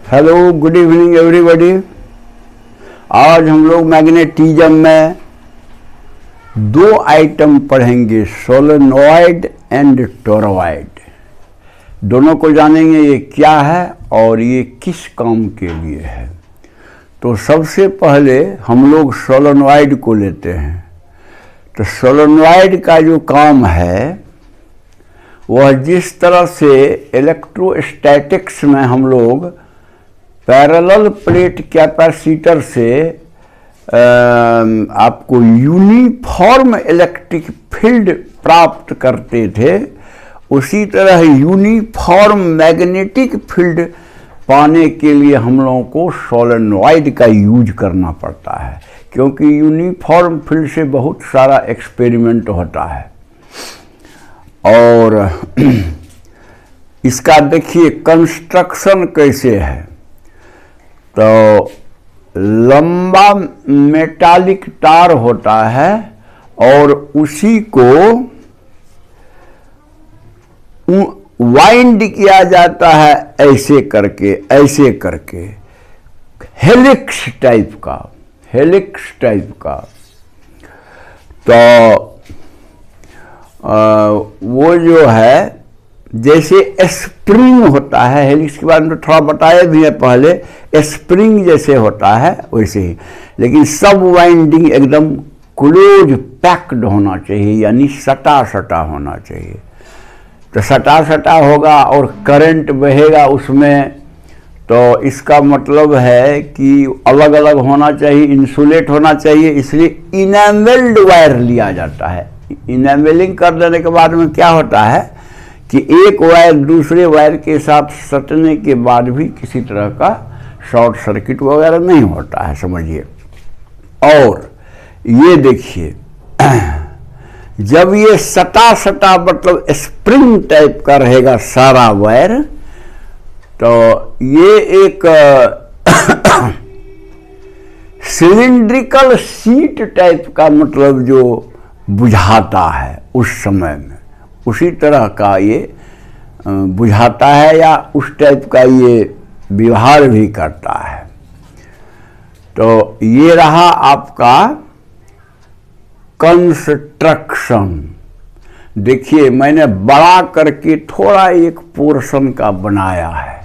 Hello, good evening everybody. आज हम लोग मैग्नेटिज्म में दो आइटम पढ़ेंगे, सोलेनॉइड एंड टोरॉइड। दोनों को जानेंगे ये क्या है और ये किस काम के लिए है। तो सबसे पहले हम लोग सोलेनॉइड को लेते हैं। तो सोलेनॉइड का जो काम है वह जिस तरह से इलेक्ट्रोस्टैटिक्स में हम लोग पैरेलल प्लेट कैपेसिटर से आपको यूनिफॉर्म इलेक्ट्रिक फील्ड प्राप्त करते थे, उसी तरह यूनिफॉर्म मैग्नेटिक फील्ड पाने के लिए हम लोगों को सोलेनॉइड का यूज करना पड़ता है, क्योंकि यूनिफॉर्म फील्ड से बहुत सारा एक्सपेरिमेंट होता है। और इसका देखिए कंस्ट्रक्शन कैसे है। तो लंबा मेटालिक तार होता है और उसी को वाइंड किया जाता है ऐसे करके हेलिक्स टाइप का। तो वो जो है जैसे स्प्रिंग होता है, हेलिक्स के बारे में थोड़ा बताया भी है पहले, स्प्रिंग जैसे होता है वैसे ही, लेकिन सब वाइंडिंग एकदम क्लोज पैक्ड होना चाहिए, यानी सटा होना चाहिए। तो सटा होगा और करंट बहेगा उसमें, तो इसका मतलब है कि अलग अलग होना चाहिए, इंसुलेट होना चाहिए, इसलिए इनेमल्ड वायर लिया जाता है। इनेमलिंग कर देने के बाद में क्या होता है कि एक वायर दूसरे वायर के साथ सटने के बाद भी किसी तरह का शॉर्ट सर्किट वगैरह नहीं होता है, समझिए। और ये देखिए जब ये सटा मतलब स्प्रिंग टाइप का रहेगा सारा वायर, तो ये एक सिलिंड्रिकल सीट टाइप का मतलब जो बुझाता है उस समय में, उसी तरह का ये बुझाता है या उस टाइप का ये व्यवहार भी करता है। तो ये रहा आपका कंस्ट्रक्शन। देखिए मैंने बड़ा करके थोड़ा एक पोर्शन का बनाया है।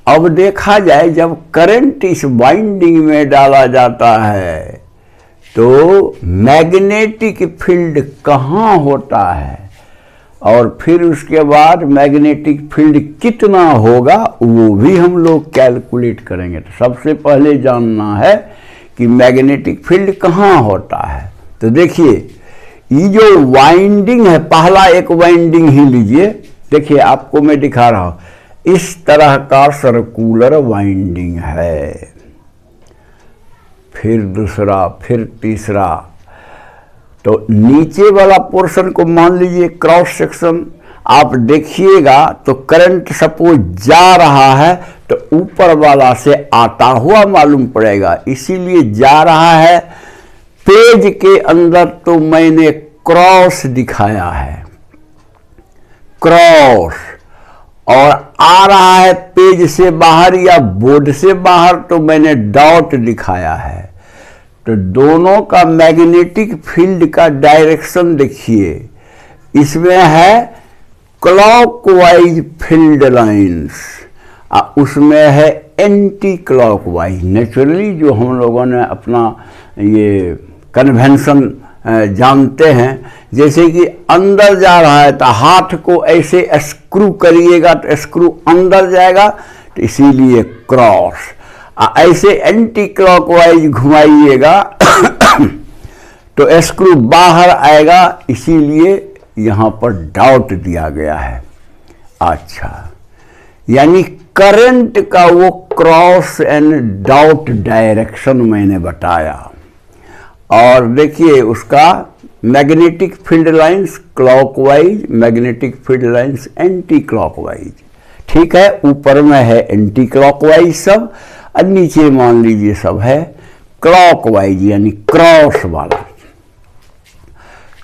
अब देखा जाए जब करंट इस वाइंडिंग में डाला जाता है तो मैग्नेटिक फील्ड कहाँ होता है और फिर उसके बाद मैग्नेटिक फील्ड कितना होगा वो भी हम लोग कैलकुलेट करेंगे। तो सबसे पहले जानना है कि मैग्नेटिक फील्ड कहाँ होता है। तो देखिए ये जो वाइंडिंग है, पहला एक वाइंडिंग ही लीजिए। देखिए आपको मैं दिखा रहा हूं, इस तरह का सर्कुलर वाइंडिंग है, फिर दूसरा, फिर तीसरा। तो नीचे वाला पोर्शन को मान लीजिए क्रॉस सेक्शन, आप देखिएगा तो करंट सपोज जा रहा है तो ऊपर वाला से आता हुआ मालूम पड़ेगा, इसीलिए जा रहा है। पेज के अंदर तो मैंने क्रॉस दिखाया है, क्रॉस, और आ रहा है पेज से बाहर या बोर्ड से बाहर तो मैंने डॉट दिखाया है। तो दोनों का मैग्नेटिक फील्ड का डायरेक्शन देखिए, इसमें है क्लॉकवाइज फील्ड लाइंस, उसमें है एंटी क्लॉकवाइज। नेचुरली जो हम लोगों ने अपना ये कन्वेंशन जानते हैं, जैसे कि अंदर जा रहा है तो हाथ को ऐसे स्क्रू करिएगा तो स्क्रू अंदर जाएगा, तो इसीलिए क्रॉस। ऐसे एंटी क्लॉकवाइज घुमाइएगा तो स्क्रू बाहर आएगा, इसीलिए यहाँ पर डॉट दिया गया है। अच्छा, यानी करंट का वो क्रॉस एंड डॉट डायरेक्शन मैंने बताया। और देखिए उसका magnetic field lines clockwise, magnetic field lines anti clockwise. ठीक है, ऊपर में है एंटी क्लॉकवाइज सब, और नीचे मान लीजिए सब है क्लॉकवाइज यानी क्रॉस वाला।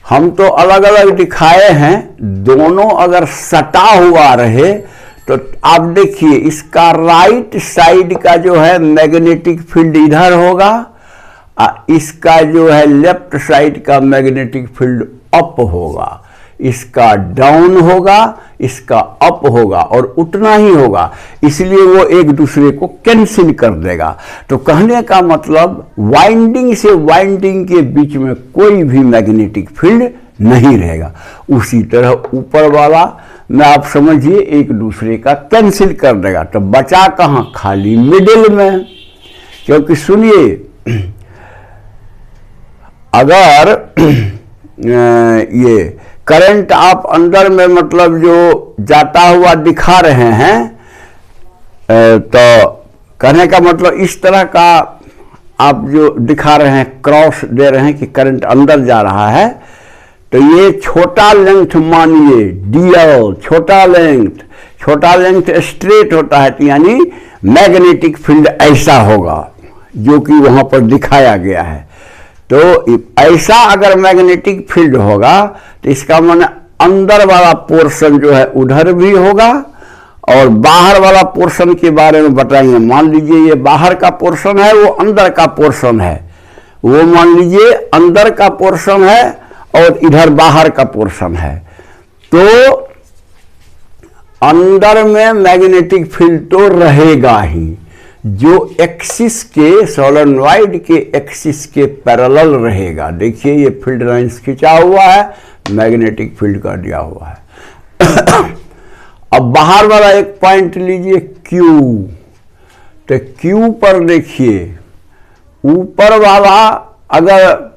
हम तो अलग अलग दिखाए हैं, दोनों अगर सटा हुआ रहे तो आप देखिए इसका राइट साइड का जो है मैग्नेटिक फील्ड इधर होगा, इसका जो है लेफ्ट साइड का मैग्नेटिक फील्ड अप होगा, इसका डाउन होगा, इसका अप होगा, और उतना ही होगा, इसलिए वो एक दूसरे को कैंसिल कर देगा। तो कहने का मतलब वाइंडिंग से वाइंडिंग के बीच में कोई भी मैग्नेटिक फील्ड नहीं रहेगा। उसी तरह ऊपर वाला में आप समझिए एक दूसरे का कैंसिल कर देगा, तो बचा कहाँ, खाली मिडिल में। क्योंकि सुनिए, अगर ये करंट आप अंदर में मतलब जो जाता हुआ दिखा रहे हैं, तो कहने का मतलब इस तरह का आप जो दिखा रहे हैं, क्रॉस दे रहे हैं कि करंट अंदर जा रहा है, तो ये छोटा लेंथ मानिए डीएल, छोटा लेंथ स्ट्रेट होता है, तो यानी मैग्नेटिक फील्ड ऐसा होगा जो कि वहां पर दिखाया गया है। तो ऐसा अगर मैग्नेटिक फील्ड होगा तो इसका माने अंदर वाला पोर्शन जो है उधर भी होगा, और बाहर वाला पोर्शन के बारे में बताएंगे। मान लीजिए ये बाहर का पोर्शन है, वो अंदर का पोर्शन है, वो मान लीजिए अंदर का पोर्शन है और इधर बाहर का पोर्शन है, तो अंदर में मैग्नेटिक फील्ड तो रहेगा ही, जो एक्सिस के, सोलेनॉइड के एक्सिस के पैरेलल रहेगा। देखिए ये फील्ड लाइंस खींचा हुआ है, मैग्नेटिक फील्ड का दिया हुआ है। अब बाहर वाला एक पॉइंट लीजिए Q, तो Q पर देखिए ऊपर वाला अगर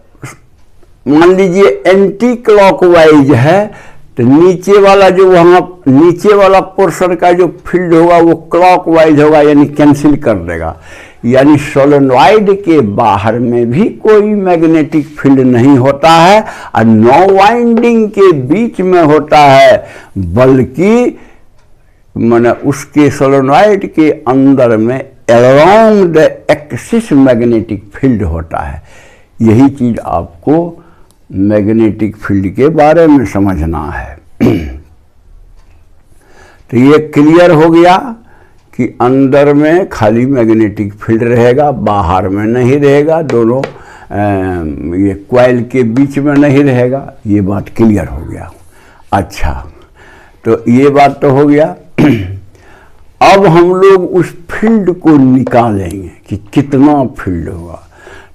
मान लीजिए एंटी क्लॉकवाइज है, तो नीचे वाला जो वहां नीचे वाला पोर्शन का जो फील्ड होगा वो क्लॉकवाइज होगा, यानी कैंसिल कर देगा। यानी सोलेनॉइड के बाहर में भी कोई मैग्नेटिक फील्ड नहीं होता है, और नो वाइंडिंग के बीच में होता है, बल्कि माने उसके सोलेनॉइड के अंदर में along the axis magnetic field होता है। यही चीज आपको मैग्नेटिक फील्ड के बारे में समझना है। तो ये क्लियर हो गया कि अंदर में खाली मैग्नेटिक फील्ड रहेगा, बाहर में नहीं रहेगा, दोनों ये कॉइल के बीच में नहीं रहेगा। ये बात क्लियर हो गया। अच्छा, तो ये बात तो हो गया। अब हम लोग उस फील्ड को निकालेंगे कि कितना फील्ड होगा।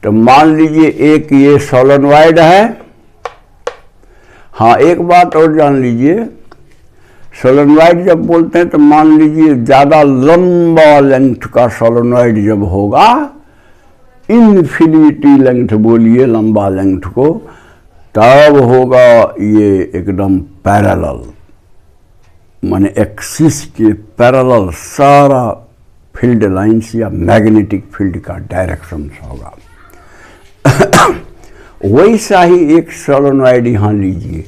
तो मान लीजिए एक ये सोलेनॉइड है। हाँ, एक बात और जान लीजिए, सोलेनॉइड जब बोलते हैं तो मान लीजिए ज़्यादा लंबा लेंथ का सोलेनॉइड जब होगा, इन्फिनिटी लेंथ बोलिए लंबा लेंथ को, तब होगा ये एकदम पैरेलल, माने एक्सिस के पैरेलल सारा फील्ड लाइंस या मैग्नेटिक फील्ड का डायरेक्शन होगा। वैसा ही एक सोलेनॉइड यहाँ लीजिए।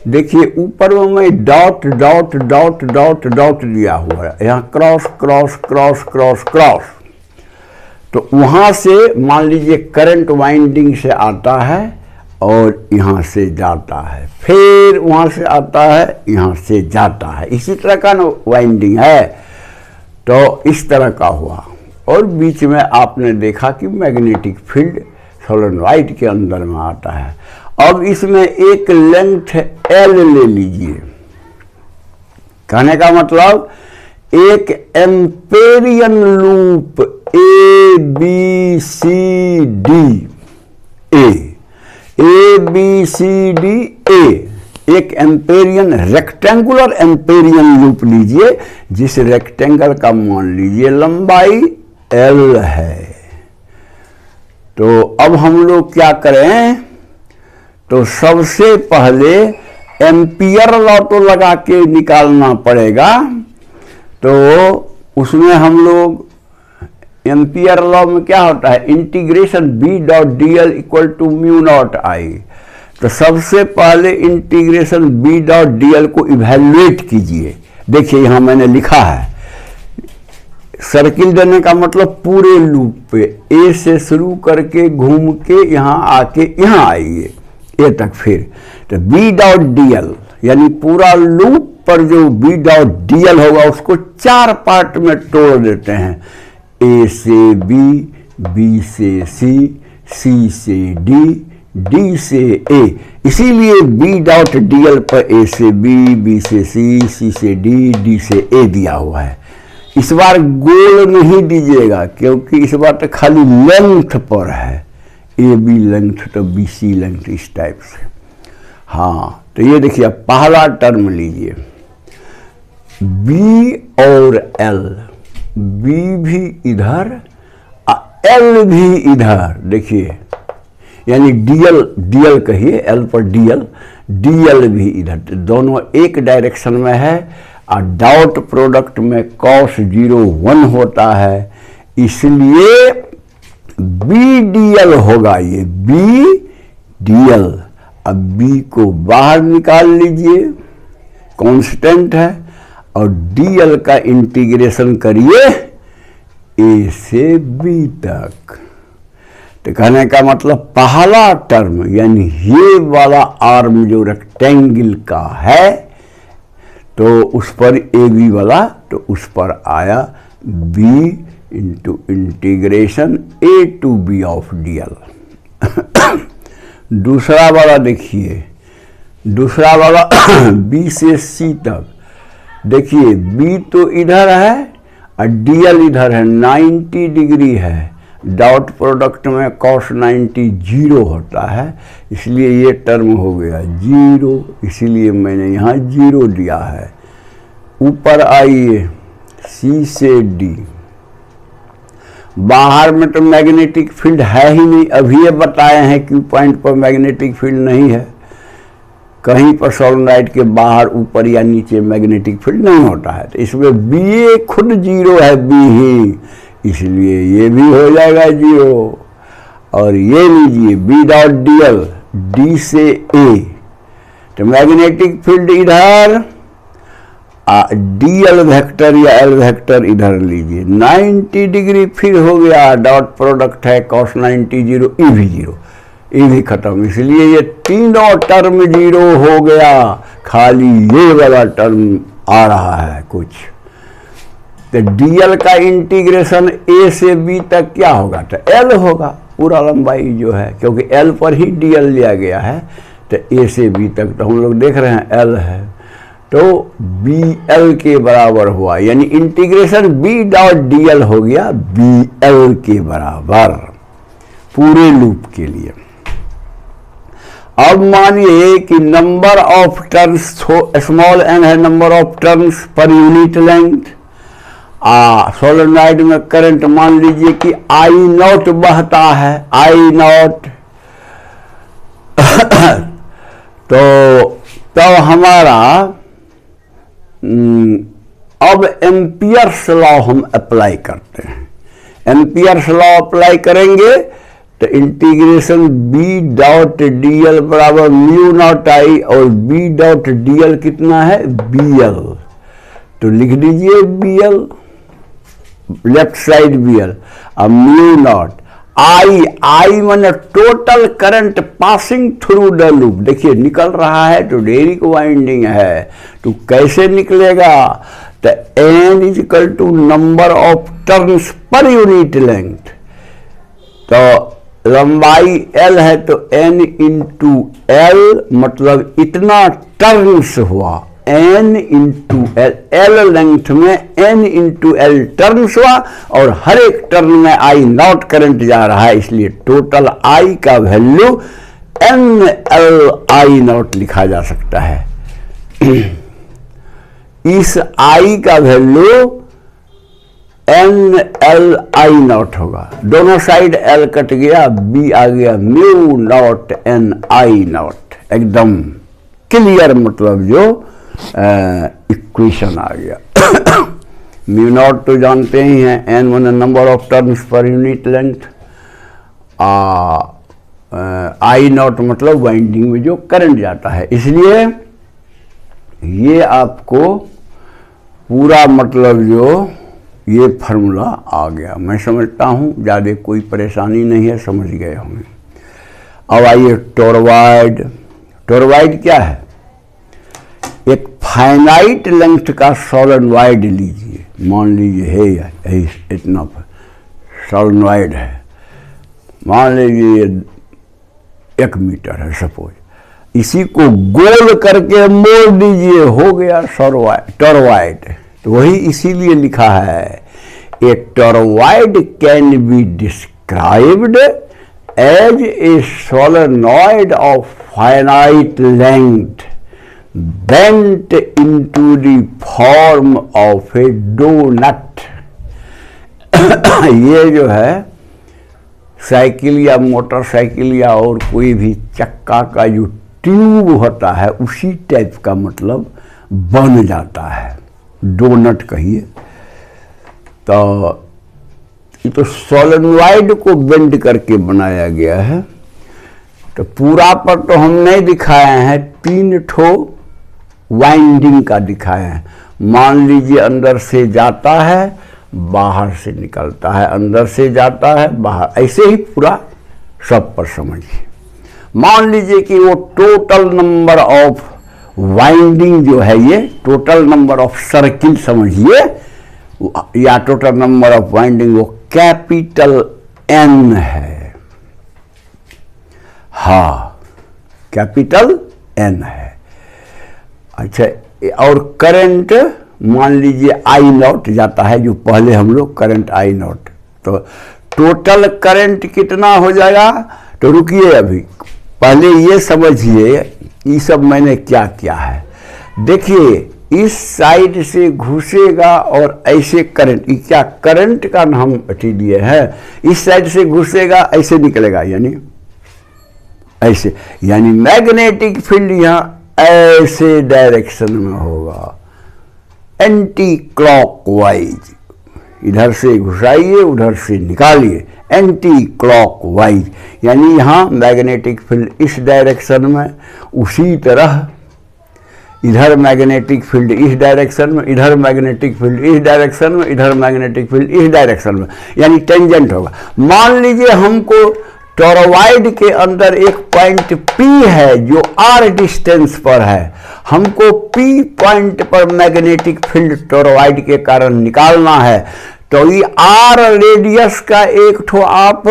देखिए ऊपर में मैं dot dot dot dot dot दिया हुआ है, यहाँ cross cross cross cross cross. तो वहाँ से मान लीजिए करंट वाइंडिंग से आता है और यहाँ से जाता है, फिर वहाँ से आता है, यहाँ से जाता है। इसी तरह का ना वाइंडिंग है। तो इस तरह का हुआ, और बीच में आपने देखा कि मैग्नेटिक फील्ड सोलेनॉइड के अंदर में आता है। अब इसमें एक लेंथ L ले लीजिए। कहने का मतलब एक Amperian loop A B C D A, एक एम्पेरियन रेक्टेंगुलर एम्पेरियन लूप लीजिए, जिस रेक्टेंगल का मान लीजिए लंबाई L है। तो अब हम लोग क्या करें, तो सबसे पहले एम्पियर लॉ तो लगा के निकालना पड़ेगा। तो उसमें हम लोग एम्पियर लॉ में क्या होता है, integration B dot DL equal to mu naught I। तो सबसे पहले इंटीग्रेशन B डॉट DL को इवैल्यूएट कीजिए। देखिए यहाँ मैंने लिखा है, सर्किल देने का मतलब पूरे लूप पे A से शुरू करके घूम के यहाँ आके यहाँ आइए A तक, फिर तो B डॉट DL यानी पूरा लूप ऊपर जो बी डॉट डीएल होगा उसको 4 पार्ट में तोड़ देते हैं, ए से बी, बी से सी, सी से डी, डी से ए। इसीलिए बी डॉट डीएल पर ए से बी, बी से सी से डी, डी से ए दिया हुआ है। इस बार गोल नहीं दीजिएगा क्योंकि इस बार तो खाली लेंथ पर है, ए बी लेंथ तो बी सी लेंथ, इस टाइप से। हाँ, तो ये देखिए, पहला टर्म लीजिए, बी और एल, बी भी इधर एल भी इधर, देखिए, यानी डीएल, डीएल कहिए, एल पर डीएल, डीएल भी इधर, तो दोनों एक डायरेक्शन में है। और डॉट प्रोडक्ट में cos 0 1 होता है, इसलिए बी डीएल होगा, ये बी डीएल। अब बी को बाहर निकाल लीजिए, कांस्टेंट है, और डीएल का इंटीग्रेशन करिए ए से बी तक। तो कहने का मतलब पहला टर्म यानी ये वाला आर्म जो रेक्टेंगल का है, तो उस पर ए बी वाला, तो उस पर आया B into integration A to B of d l. दूसरा वाला देखिए, दूसरा वाला बी से सी तक, देखिए बी तो इधर है और डीएल इधर है, 90 डिग्री है। डॉट प्रोडक्ट में cos 90 0 होता है, इसलिए ये टर्म हो गया 0, इसीलिए मैंने यहाँ 0 दिया है। ऊपर आइए, सी से डी, बाहर में तो मैग्नेटिक फील्ड है ही नहीं, अभी ये बताए हैं क्यू पॉइंट पर मैग्नेटिक फील्ड नहीं है। कहीं पर सोलेनॉइड के बाहर, ऊपर या नीचे मैग्नेटिक फील्ड नहीं होता है, तो इसमें बी खुद 0 है, बी ही, इसलिए ये भी हो जाएगा 0। और ये लीजिए बी डॉट डीएल, डी से ए, तो मैग्नेटिक फील्ड इधर, डीएल वेक्टर या एल वेक्टर इधर लीजिए, 90 डिग्री फिर हो गया। डॉट प्रोडक्ट है cos 90 0, ई भी 0, ई भी खत्म, इसलिए ये तीनों टर्म 0 हो गया, खाली ये वाला टर्म आ रहा है कुछ। तो डीएल का इंटीग्रेशन ए से बी तक क्या होगा, तो एल होगा, पूरा लंबाई जो है, क्योंकि एल पर ही डीएल लिया गया है, तो ए से बी तक तो हम लोग देख रहे हैं एल है, तो बी एल के बराबर हुआ, यानी इंटीग्रेशन बी डॉट डीएल हो गया बी एल के बराबर पूरे लूप के लिए। अब मानिए कि number of turns, small n है number of turns per unit length. Solenoid में करंट मान लीजिए कि आई नॉट बहता है, आई नॉट तो हमारा अब एम्पियर्स लॉ हम अप्लाई करते हैं। एम्पियर्स लॉ अप्लाई करेंगे तो इंटीग्रेशन बी डॉट डीएल बराबर म्यू नॉट आई, और बी डॉट डीएल कितना है, बी एल, तो लिख दीजिए B l, left side B l, अब म्यू नॉट आई मैंने total current passing through the loop, देखिए निकल रहा है तो डेरिक वाइंडिंग है, तो कैसे निकलेगा, तो n is equal to number of turns per unit length, तो लंबाई एल है तो एन इंटू एल, मतलब इतना टर्न्स हुआ, n into l, l length में एन इंटू एल टर्न्स हुआ, और हर एक टर्न में आई नॉट करंट जा रहा है, इसलिए टोटल आई का value n l I naught लिखा जा सकता है। इस आई का value n l I naught होगा, दोनों साइड एल कट गया, बी आ गया mu naught n I naught, एकदम क्लियर, मतलब जो इक्वेशन आ गया। म्यू नॉट तो जानते ही हैं, n one number of turns per unit length, I naught मतलब वाइंडिंग में जो करंट जाता है, इसलिए ये आपको पूरा मतलब जो ये फार्मूला आ गया। मैं समझता हूँ ज़्यादा कोई परेशानी नहीं है, समझ गए होंगे। अब आइए टोरवाइड। टोरवाइड क्या है, एक फाइनाइट लेंथ का सोलेनॉइड लीजिए, मान लीजिए है यही इतना सोलेनॉइड है, मान लीजिए 1 मीटर है सपोज, इसी को गोल करके मोड़ दीजिए, हो गया टॉरॉइड। तो वही इसीलिए लिखा है a toroid can be described as a solenoid of finite length bent into the form of a donut. ये जो है साइकिल या मोटरसाइकिल या और कोई भी चक्का का जो ट्यूब होता है उसी टाइप का मतलब बन जाता है, डोनट कहिए। तो ये तो सोलेनॉइड को बेंड करके बनाया गया है। तो पूरा पर तो हम नहीं दिखाए हैं, 3 ठो वाइंडिंग का दिखाए हैं। मान लीजिए अंदर से जाता है, बाहर से निकलता है, अंदर से जाता है, बाहर, ऐसे ही पूरा सब पर समझिए। मान लीजिए कि वो टोटल नंबर ऑफ वाइंडिंग जो है, ये टोटल नंबर ऑफ सर्किल समझिए, या टोटल नंबर ऑफ वाइंडिंग वो कैपिटल N है। हाँ, कैपिटल N है। अच्छा, और करंट मान लीजिए आई नॉट जाता है, जो पहले हम लोग करंट आई नॉट, तो टोटल करंट कितना हो जाएगा। तो रुकिए, अभी पहले ये समझिए ये सब मैंने क्या किया है। देखिए, इस साइड से घुसेगा और ऐसे करंट, ये क्या करंट का हम अटी दिए हैं, इस साइड से घुसेगा ऐसे निकलेगा, यानी ऐसे, यानी मैग्नेटिक फील्ड यहाँ ऐसे डायरेक्शन में होगा, एंटी क्लॉकवाइज। इधर से घुसाइए, उधर से निकालिए, एंटी क्लॉकवाइज, यानी यहाँ मैग्नेटिक फील्ड इस डायरेक्शन में, उसी तरह इधर मैग्नेटिक फील्ड इस डायरेक्शन में, इधर मैग्नेटिक फील्ड इस डायरेक्शन में, इधर मैग्नेटिक फील्ड इस डायरेक्शन में, यानी टेंजेंट होगा। मान लीजिए हमको टॉरॉइड के अंदर एक पॉइंट P है जो R डिस्टेंस पर है, हमको P पॉइंट पर मैग्नेटिक फील्ड टॉरॉइड के कारण निकालना है। तो ये R रेडियस का एक ठो आप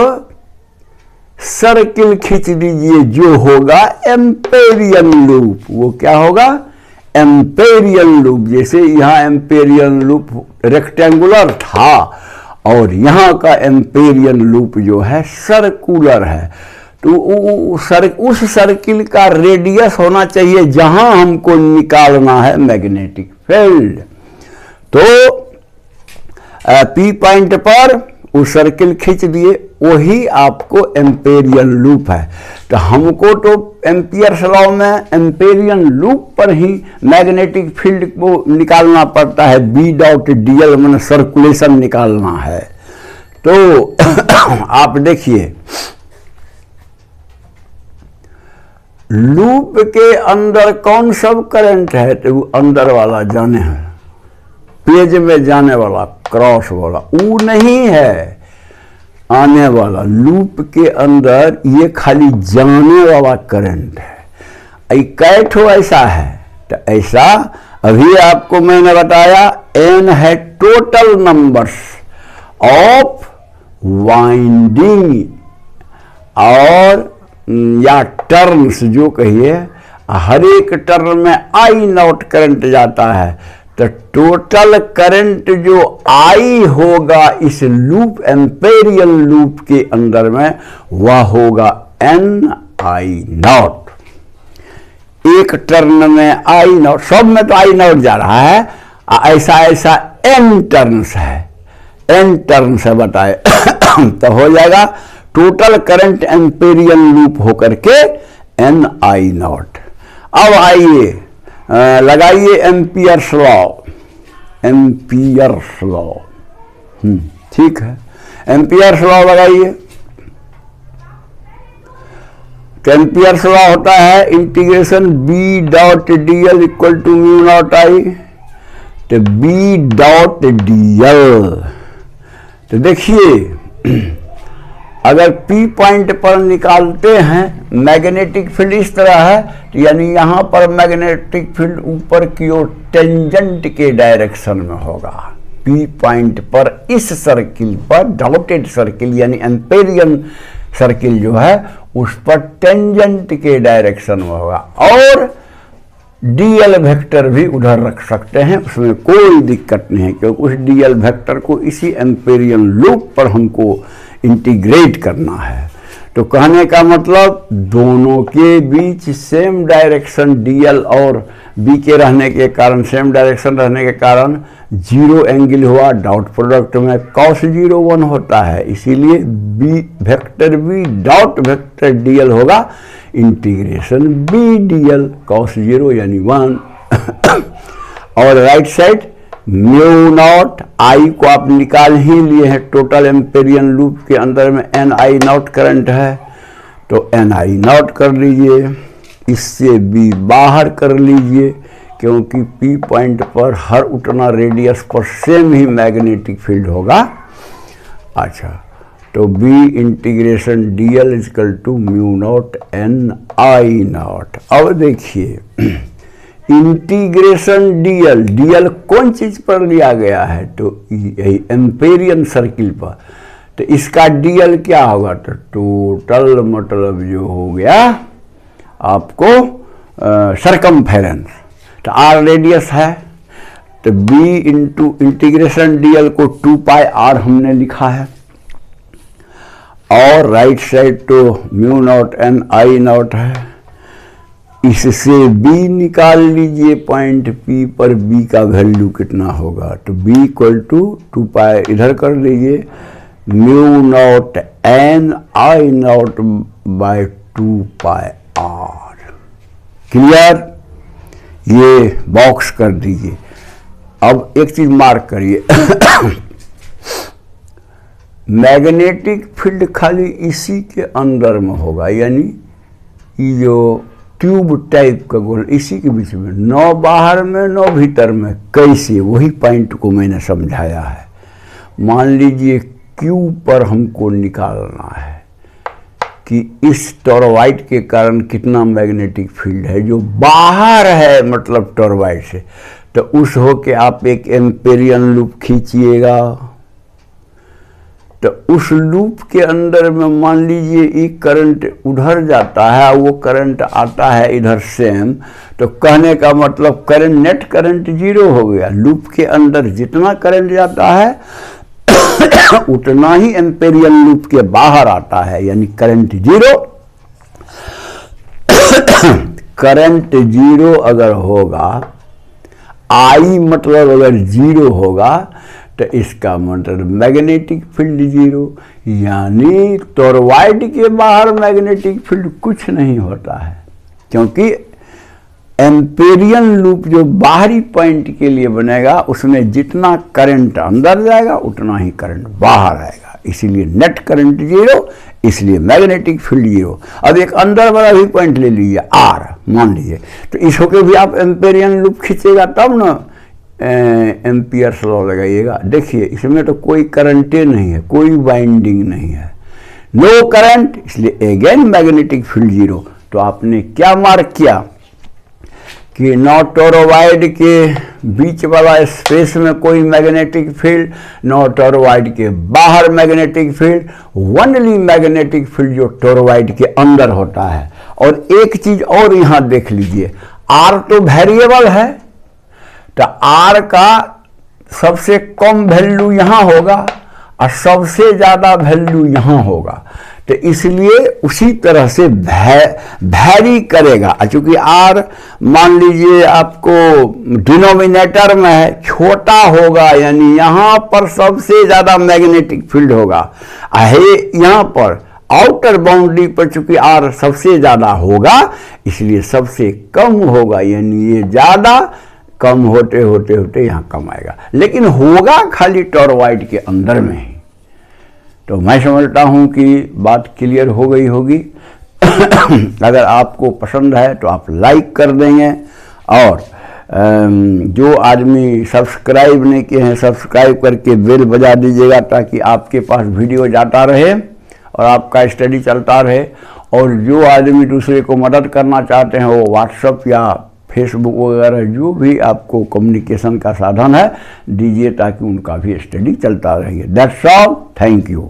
सर्किल खींच दीजिए, जो होगा एम्पेरियन लूप। वो क्या होगा, एम्पेरियन लूप। जैसे यहाँ एम्पेरियन लूप रेक्टेंगुलर था और यहाँ का एम्पेरियन लूप जो है सर्कुलर है। तो उस सर्किल का रेडियस होना चाहिए जहां हमको निकालना है मैग्नेटिक फील्ड। तो P पॉइंट पर वो सर्किल खींच दिए, वही आपको एम्पेरियन लूप है। तो हमको तो एम्पियर्स लॉ में एम्पेरियन लूप पर ही मैग्नेटिक फील्ड को निकालना पड़ता है, B.dl मैंने सर्कुलेशन निकालना है। तो आप देखिए, लूप के अंदर कौन सब करंट है, तो अंदर वाला जाने है, पेज में जाने वाला क्रॉस वाला वो नहीं है, आने वाला। लूप के अंदर ये खाली जाने वाला करंट है। कैट हो ऐसा है, तो ऐसा अभी आपको मैंने बताया, N है टोटल नंबर्स ऑफ वाइंडिंग और या टर्न्स जो कहिए, हर एक टर्न में आई नॉट करंट जाता है। तो टोटल करंट जो आई होगा इस लूप एम्पेरियल लूप के अंदर में, वह होगा N आई नॉट। एक टर्न में आई नॉट, सब में तो आई नॉट जा रहा है, ऐसा ऐसा N टर्न्स है, N टर्न्स है बताए। तो हो जाएगा टोटल करंट एम्पेरियल लूप होकर के N आई नॉट। अब आइए लगाइए एम्पियर्स लॉ, एम्पियर्स लॉ, ठीक है, एम्पियर्स लॉ लगाइए। तो एम्पियर्स लॉ होता है integration B.dl equal to mu naught I. तो B.dl, तो देखिए अगर P पॉइंट पर निकालते हैं मैग्नेटिक फील्ड इस तरह है, तो यानी यहाँ पर मैग्नेटिक फील्ड ऊपर की ओर टेंजेंट के डायरेक्शन में होगा। P पॉइंट पर इस सर्किल पर डॉटेड सर्किल यानी एम्पेरियन सर्किल जो है उस पर टेंजेंट के डायरेक्शन में होगा। और डीएल वेक्टर भी उधर रख सकते हैं, उसमें कोई दिक्कत नहीं है, क्योंकि उस डीएल वेक्टर को इसी एम्पेरियन लूप पर हमको इंटीग्रेट करना है। तो कहने का मतलब दोनों के बीच सेम डायरेक्शन डीएल और बी के रहने के कारण, सेम डायरेक्शन रहने के कारण जीरो एंगल हुआ। डॉट प्रोडक्ट में cos 0 1 होता है, इसीलिए B vector B dot vector d l होगा इंटीग्रेशन बी डीएल cos 0 यानी 1 और right side mu naught I को आप निकाल ही लिए हैं। टोटल एम्पेरियन लूप के अंदर में एन आई नॉट करंट है, तो एन आई नॉट कर लीजिए, इससे बी बाहर कर लीजिए, क्योंकि पी पॉइंट पर हर उतना रेडियस पर सेम ही मैग्नेटिक फील्ड होगा। अच्छा, तो B integration d l equal to mu naught n I naught. अब देखिए इंटीग्रेशन डीएल, डीएल कौन चीज पर लिया गया है, तो एम्पेरियन सर्किल पर, तो इसका डीएल क्या होगा, तो टोटल मतलब जो हो गया आपको सरकमफेरेंस, तो आर रेडियस है, तो बी इंटू इंटीग्रेशन डीएल को 2 पाई आर हमने लिखा है, और राइट साइड तो mu naught n I not है। इससे b निकाल लीजिए, पॉइंट P पर b का वैल्यू कितना होगा, तो b इक्वल टू 2 पाई इधर कर लीजिए, mu naught n I naught by 2 pi r. Clear, ये बॉक्स कर दीजिए। अब एक चीज मार्क करिए मैग्नेटिक फील्ड खाली इसी के अंदर में होगा, यानी ये जो ट्यूब टाइप का गोल इसी के बीच में, नौ बाहर में नौ भीतर में, कैसे, वही पॉइंट को मैंने समझाया है। मान लीजिए Q पर हमको निकालना है कि इस टॉरॉइड के कारण कितना मैग्नेटिक फील्ड है जो बाहर है, मतलब टॉरॉइड से, तो उस हो के आप एक एम्पेरियन लूप खींचिएगा, तो उस लूप के अंदर में मान लीजिए एक करंट उधर जाता है, वो करंट आता है इधर सेम, तो कहने का मतलब करंट, नेट करंट 0 हो गया। लूप के अंदर जितना करंट जाता है उतना ही एम्पेरियन लूप के बाहर आता है, यानी करंट 0 करंट 0 अगर होगा, आई मतलब अगर 0 होगा, तो इसका मतलब मैग्नेटिक फील्ड 0, यानी टॉरॉइड के बाहर मैग्नेटिक फील्ड कुछ नहीं होता है, क्योंकि एम्पेरियन लूप जो बाहरी पॉइंट के लिए बनेगा उसमें जितना करंट अंदर जाएगा उतना ही करंट बाहर आएगा, इसीलिए नेट करंट 0, इसलिए मैग्नेटिक फील्ड 0। अब एक अंदर वाला भी पॉइंट ले लीजिए आर मान लीजिए, तो इस होके भी आप एम्पेरियन लूप खींचेगा तब ना एम्पियर्स लॉ लगाइएगा। देखिए इसमें तो कोई करंटे नहीं है, कोई बाइंडिंग नहीं है, नो करंट, इसलिए अगेन मैग्नेटिक फील्ड 0। तो आपने क्या मार्क किया कि नॉ टॉरॉइड के बीच वाला स्पेस में कोई मैग्नेटिक फील्ड, नॉ टॉरॉइड के बाहर magnetic field, only magnetic field जो टॉरॉइड के अंदर होता है। और एक चीज और यहां देख लीजिए, आर तो वेरिएबल है, तो आर का सबसे कम वैल्यू यहां होगा और सबसे ज्यादा वैल्यू यहां होगा, तो इसलिए उसी तरह से वैरी करेगा। चूंकि आर मान लीजिए आपको डिनोमिनेटर में है, छोटा होगा, यानी यहां पर सबसे ज्यादा मैग्नेटिक फील्ड होगा, यहां पर आउटर बाउंड्री पर चूंकि आर सबसे ज्यादा होगा इसलिए सबसे कम होगा, यानी ये ज्यादा, कम होते होते होते यहाँ कम आएगा, लेकिन होगा खाली टॉरॉइड के अंदर में ही। तो मैं समझता हूँ कि बात क्लियर हो गई होगी। अगर आपको पसंद है तो आप लाइक कर देंगे, और जो आदमी सब्सक्राइब नहीं किए हैं सब्सक्राइब करके बेल बजा दीजिएगा ताकि आपके पास वीडियो जाता रहे और आपका स्टडी चलता रहे। और जो आदमी दूसरे को मदद करना चाहते हैं वो व्हाट्सएप या फेसबुक वगैरह जो भी आपको कम्युनिकेशन का साधन है दीजिए, ताकि उनका भी स्टडी चलता रहे। That's all, thank you.